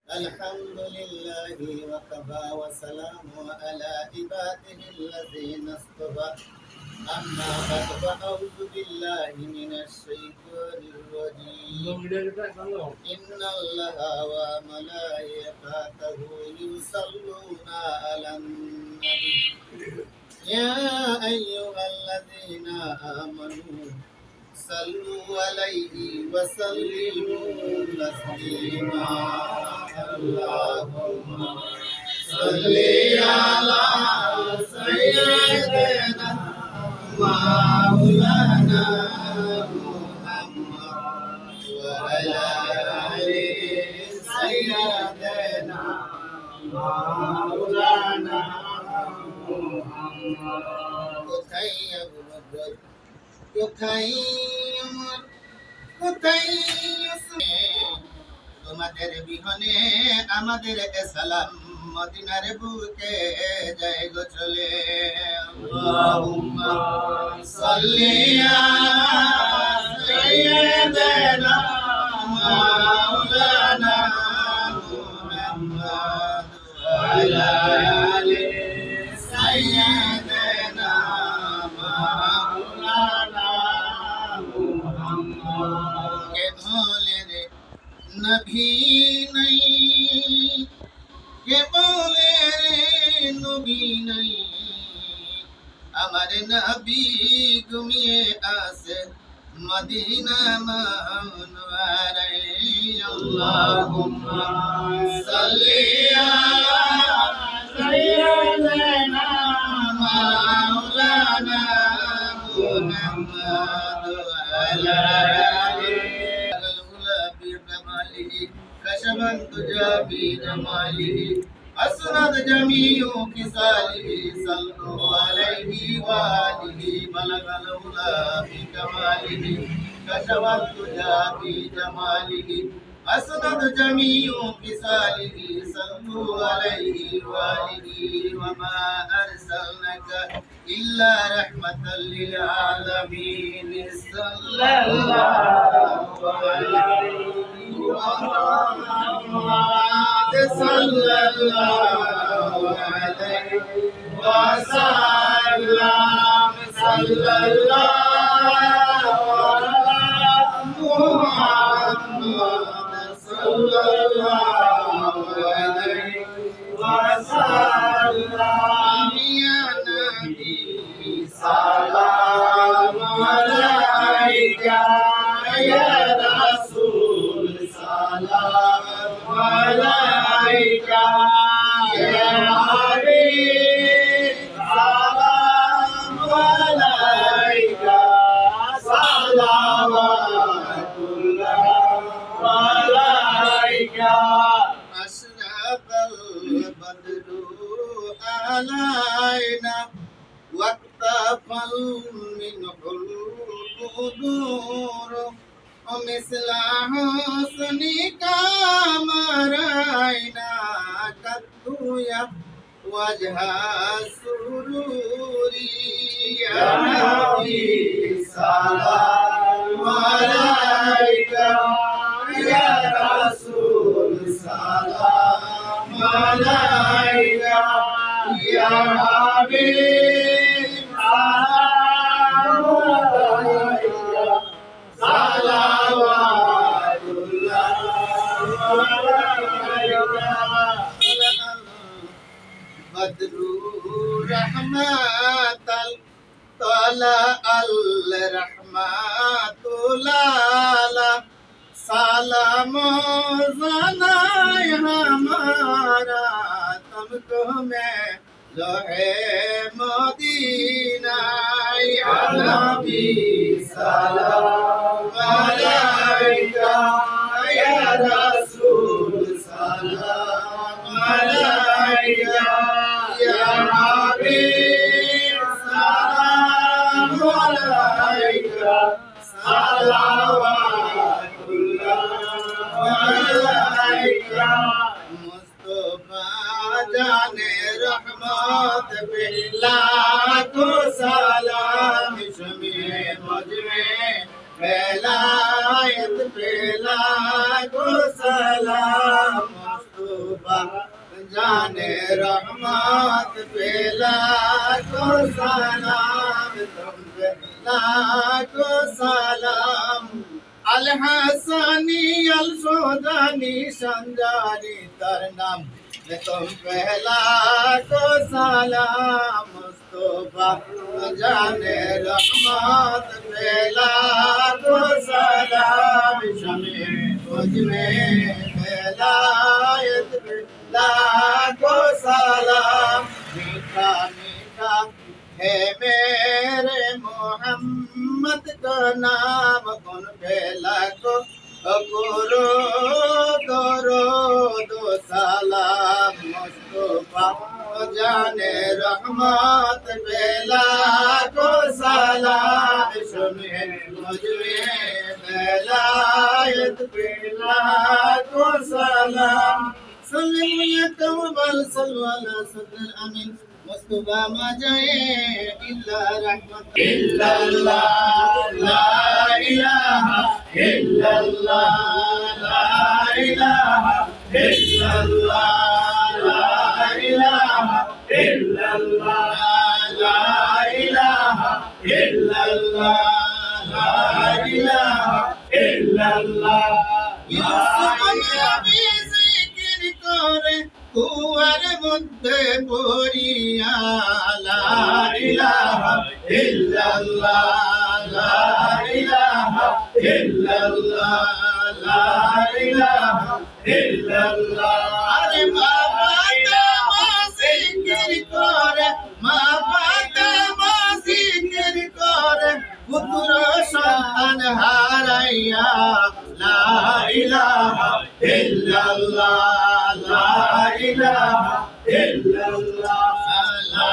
الحمد لله وكفى وسلام على عباده الذين اصطفى أما بعد فأعوذ بالله من الشيطان الرجيم إن الله وملائكته يصلون على النبي يا أيها الذين آمنوا صلوا عليه وسلموا تسليما اللهم صل على سيدنا مولانا محمد وعلى آل سيدنا مولانا محمد কোথায় আমার কোথায় তোমাদের বিহনে আমাদের সালাম মদিনার বুকে যায় গো চলে আল্লাহুম্মা সাল্লি আলা সাইয়্যিদিনা মাওলানা মুহাম্মদ ওয়া আলা আলি সাইয়্যিদিনা के भोले रे नभी नहीं के बोले रे नबी नहीं हमारे नबी घूमिए आसे मदीना मनवारे अल्लाहुम्मा सल्ली अला सय्यिदिना मौलाना मुहम्मद वअला كشف الدجى بجماله أسرد جميع خصاله صلوا عليه وآله بلغ العلا بكماله كشف الدجى بجماله أسرد جميع خصاله صلوا عليه وآله وما أرسلناك إلا رحمة للعالمين صلى الله عليه محمد صلى الله عليه وسلم صلى الله على محمد صلى الله عليه وسلم يا نبي سلام عليك يا رسول سلام عليك يا حبيب سلام عليك صلوات الله عليك أشرق البدر علينا واقتفى منه القدور ومثل حسنك ما رأينا قط يا وجه السرور يا نبي سلام عليك يا رسول سلام عليك يا حبيب سلام عليك صلوات الله عليك بدر رحمة طلع الرحمة لالا سلام زناي हमारा तुमको मैं लोहे मदीना या नबी सलाम अलैका या रसूल सलाम अलैका या हबीब सलाम अलैका सलावतुल्लाह अलैका मुस्तफा जाने रहमत पे लाखों सलाम शमे मजमे वेलायत पे लाखों सलाम जाने रहमत पे लाखो सलाम तुम पे लाखो सलाम अल हसनी अल सोदानी संजारी तर नाम तुम पहला को सलाम मुस्तफा जाने रहमत पहला को सलाम शमी तुझ में विलायत पहला को सलाम मीठा मीठा है मेरे मोहम्मद का नाम कौन पहला को करो दो सलाम मुस्तफा जाने रहमत बेला को सलाम सुने मुझे बेलायत बेला को सलाम सल्लल्लाहु अलैहि वसल्लम अमीन मुस्तफा मा जाए इल्ला रहमत इल्लल्लाह ला इलाहा इल्लल्लाह ला इलाहा इल्लल्लाह ला इलाहा इल्लल्लाह ला इलाहा इल्लल्लाह ला इलाहा इल्लल्लाह यूसुफ नबी जिक्र करे কুয়ার মধ্যে পড়িয়া লা ইলাহা ইল্লাল্লাহ লা ইলাহা ইল্লাল্লাহ লা ইলাহা ইল্লাল্লাহ আরে মা ফাতেমা জিকির করে মা ফাতেমা জিকির করে পুত্র সন্তান হারাইয়া লা ইলাহা ইল্লাল্লাহ লা ইলাহা ইল্লাল্লাহ লা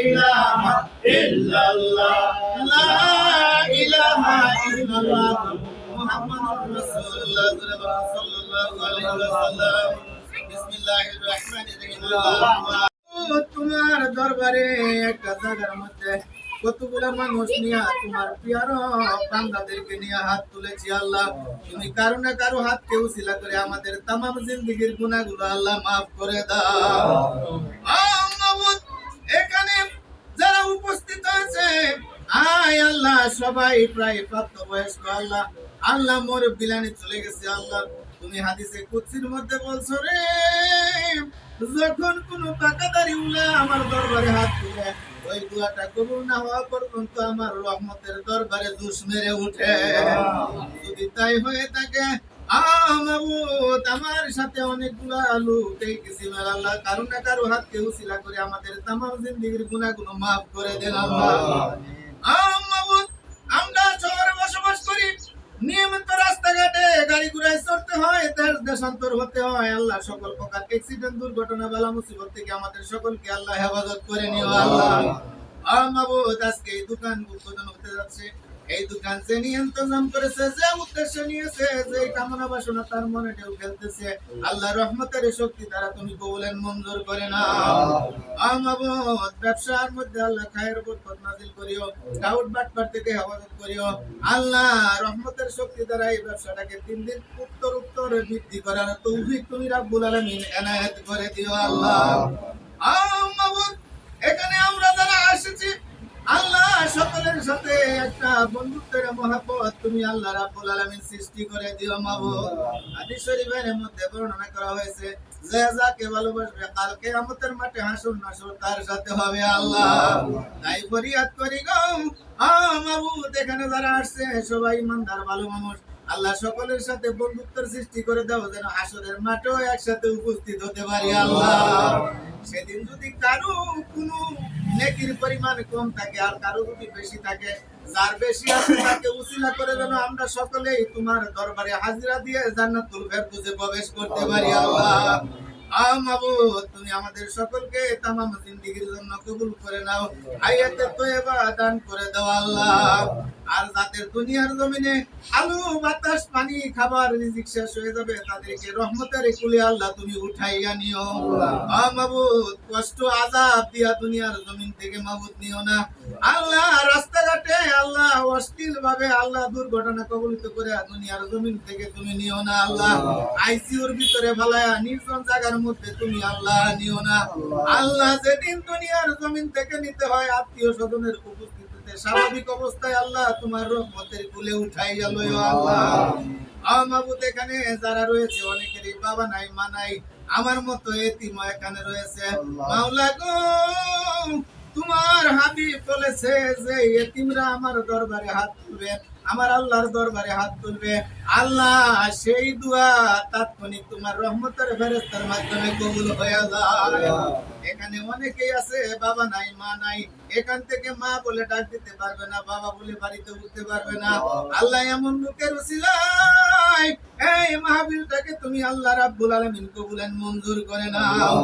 ইলাহা ইল্লাল্লাহ লা ইলাহা ইল্লাল্লাহ মুহাম্মাদুর রাসূলুল্লাহ সাল্লাল্লাহু আলাইহি ওয়াসাল্লাম বিসমিল্লাহির রহমানির রহিম তোমার দরবারে একটা জায়গার মধ্যে কতগুলা মানুষ নিয়ে তোমার পিয়ারো বান্দাদেরকে নিয়ে হাত তুলেছি আল্লাহ তুমি কারো না কারো হাত কেউ উসিলা করে আমাদের तमाम জিন্দেগীর গুনাহগুলো আল্লাহ maaf করে দাও মাওলানা এখানে যারা উপস্থিত আছে আয় আল্লাহ সবাই প্রায় প্রাপ্তবয়স্ক আল্লাহ আল্লাহ মোর বিলানি চলে গেছে আল্লাহ তুমি হাদিসে কুদসির মধ্যে বলছো রে যখন কোন টাকাদারি উলা আমার দরবারে হাত তুলে ওই দোয়াটা কবুল না হওয়া পর্যন্ত আমার রহমতের দরবারে জুস মেরে উঠে যদি তাই হয়ে থাকে মাবুদ আমার সাথে অনেকগুলা লোক এই কিসিমের আল্লাহ কারো না কারো হাত কেউ উসিলা করে আমাদের তামাম জিন্দেগীর গুনাহগুলো maaf করে দেন আল্লাহ মাবুদ আমরা শহরে বসবাস করি নিয়মিত রাস্তাঘাটে গাড়ি ঘোড়ায় চড়তে হয় দেশ দেশান্তর হতে হয় আল্লাহ সকল প্রকার অ্যাক্সিডেন্ট দুর্ঘটনা বালা মুসিবত থেকে আমাদের সকলকে আল্লাহ হেফাজত করে নিও আল্লাহ মাবুদ আজকে এই দোকান উদ্বোধন হতে যাচ্ছে এই দোকান যে নিয়ে ইন্তজাম করেছে যে উদ্দেশ্য নিয়েছে যে কামনা বাসনা তার মনে ঢেউ খেলতেছে আল্লাহ রহমতের শক্তি দ্বারা তুমি কবুলেন মঞ্জুর করে নাও মাবুদ ব্যবসার মধ্যে আল্লাহ খায়ের বরকত নাযিল করিও ডাউট বাটপার থেকে হেফাজত করিও আল্লাহ রহমতের শক্তি দ্বারা এই ব্যবসাটাকে দিন দিন উত্তর বৃদ্ধি করার তৌফিক তুমি রাব্বুল আলামিন এনায়েত করে দিও আল্লাহ মাবুদ এখানে আমরা যারা এসেছি আল্লাহ সকলের সাথে একটা বন্ধুত্বের মহব্বত তুমি আল্লাহ রাব্বুল আলামিন সৃষ্টি করে দিও মাবুদ হাদিস শরীফের মধ্যে বর্ণনা করা হয়েছে যে যাকে ভালোবাসবে কাল কিয়ামতের মাঠে হাসর নাসর তার সাথে হবে আল্লাহ তাই ফরিয়াদ করি গো মাবুদ এখানে যারা আসছে সবাই ইমানদার ভালো মানুষ আল্লাহ সকলের সাথে বন্ধুত্বের সৃষ্টি করে দাও যেন হাসরের মাঠেও একসাথে উপস্থিত হতে পারি আল্লাহ সেদিন যদি কারো কোনো নেকির পরিমাণ কম থাকে আর কারো যদি বেশি থাকে যার বেশি আছে তাকে উসিলা করে যেন আমরা সকলেই তোমার দরবারে হাজিরা দিয়ে জান্নাতুল ফেরদৌসে প্রবেশ করতে পারি আল্লাহ মাবুদ তুমি আমাদের সকলকে তামাম জিন্দেগীর জন্য কবুল করে নাও হায়াতে তয়্যিবা দান করে দাও আল্লাহ আর যাদের দুনিয়ার জমিনে আলো বাতাস পানি খাবার রিজিক শেষ হয়ে যাবে তাদেরকে রহমতের কুলে আল্লাহ তুমি উঠাইয়া নিও মাবুদ কষ্ট আযাব দিয়া দুনিয়ার জমিন থেকে মাবুদ নিও না আল্লাহ রাস্তাঘাটে আল্লাহ অশ্লীল ভাবে আল্লাহ দুর্ঘটনা কবলিত করে দুনিয়ার জমিন থেকে তুমি নিও না আল্লাহ আইসিইউর ভিতরে ভালায়া নির্জন জায়গার দুনিয়ার মধ্যে তুমি আল্লাহ নিও না। আল্লাহ যেদিন দুনিয়ার জমিন থেকে নিতে হয় আত্মীয় স্বজনের উপস্থিতিতে স্বাভাবিক অবস্থায় আল্লাহ তোমার রহমতের কুলে উঠাই গেল আল্লাহ। মাহবুব এখানে যারা রয়েছে অনেকেরই বাবা নাই মা নাই, আমার মতো এতিম এখানে রয়েছে। মাওলা গো তোমার হাবিব বলেছে যে এতিমরা আমার দরবারে হাত তুলবে, আমার আল্লাহর দরবারে হাত তুলবে, আল্লাহ সেই দোয়া তাৎক্ষণিক তোমার রহমতের ফেরেশতার মাধ্যমে কবুল হয়ে যায়। এখানে অনেকেই আছে বাবা নাই মা নাই, এখান থেকে মা বলে ডাক দিতে পারবে না, বাবা বলে বাড়িতে উঠতে পারবে না। আল্লাহ এমন লোকের উসিলায় এই মাহফিলটাকে তুমি আল্লাহ রাব্বুল আলামিন কবুলেন মঞ্জুর করে নাও।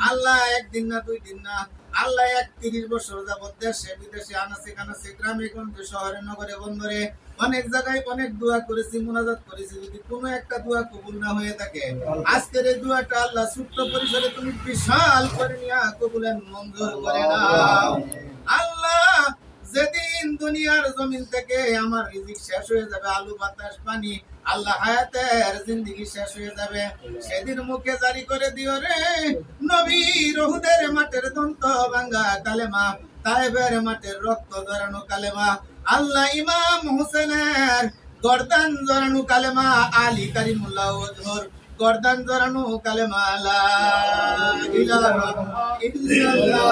আল্লাহ একদিন না দুই দিন না, আল্লাহ 31 বছর যাবত দেশে বিদেশে আনাচে কানাচে গ্রামে গঞ্জে শহরে নগরে বন্দরে অনেক জায়গায় অনেক দোয়া করেছি, মুনাজাত করেছি, যদি কোনো একটা দোয়া কবুল না হয়ে থাকে আজকের এই দোয়াটা আল্লাহ ছোট্ট পরিসরে তুমি বিশাল করে নিয়া কবুলেন মঞ্জুর করে নাও। আল্লাহ যেদিন দুনিয়ার জমিন থেকে আমার রিজিক শেষ হয়ে যাবে, আলু বাতাস পানি আল্লাহ হায়াতের জিন্দেগি শেষ হয়ে যাবে, সেদিন মুখে জারি করে দিও রে নবী রহুদের মাঠের দন্ত ভাঙ্গা কালেমা, তায়েবের মাঠের রক্ত জড়ানো কালেমা, আল্লাহ ইমাম হোসেনের গর্দান জড়ানো কালেমা, আলী কারিমুল্লাহ ওজহর গর্দান জড়ানো কালেমা, লা ইলাহা ইল্লাল্লাহ